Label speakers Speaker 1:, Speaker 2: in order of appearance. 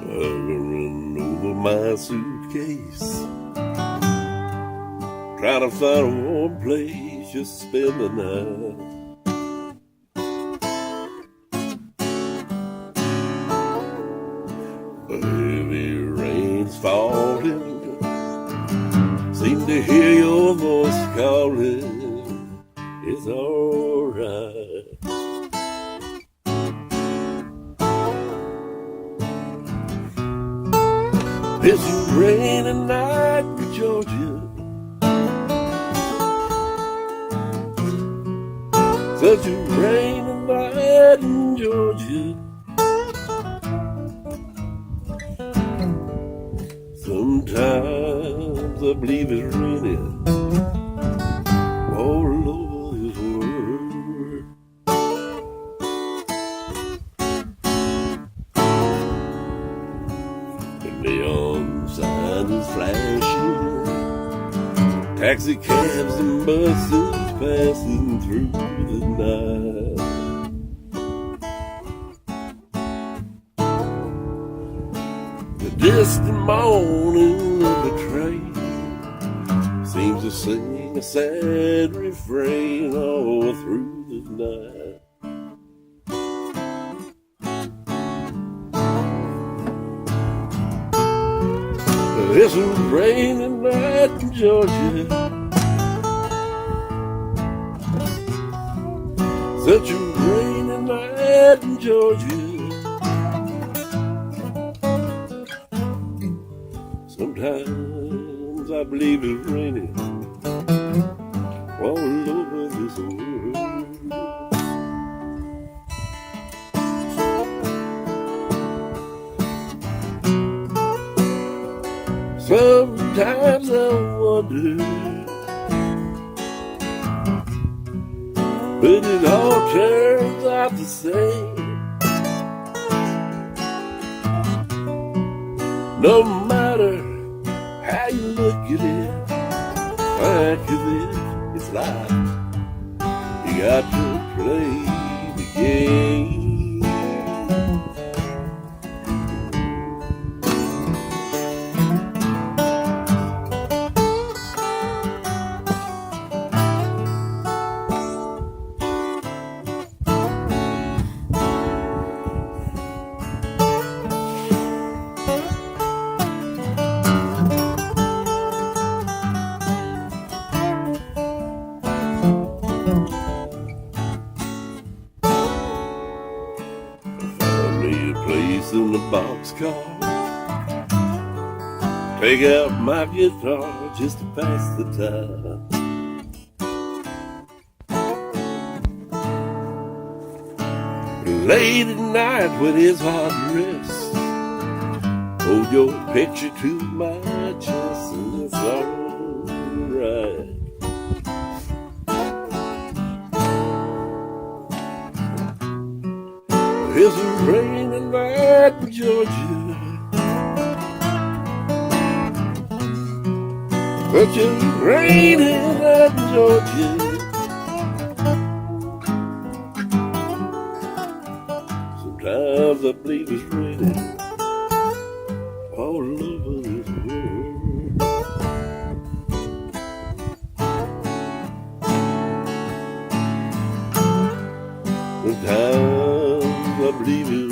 Speaker 1: Run over my suitcase, trying to find a warm place just to spend the night. Heavy rain's falling, seem to hear your voice calling. It's alright. It's a rainy night in Georgia, such a rainy night in Georgia. Sometimes I believe it's raining all over this world. The neon sign is flashing, taxi cabs and buses passing through the night. The distant moaning of a train seems to sing a sad refrain all through the night. It's a rainy night in Georgia, such a rainy night in Georgia. Sometimes I believe it's raining all over this world. Sometimes I wonder, but it all turns out the same. No matter how you look at it, like it's life. You got to play the game. Place in the boxcar, take out my guitar just to pass the time. Late at night when it's hard to rest, hold your picture to my chest and it's alright. It's a rainy night in Georgia, such a rainy night in Georgia. Sometimes I believe it's raining all over this world. Sometimes I believe it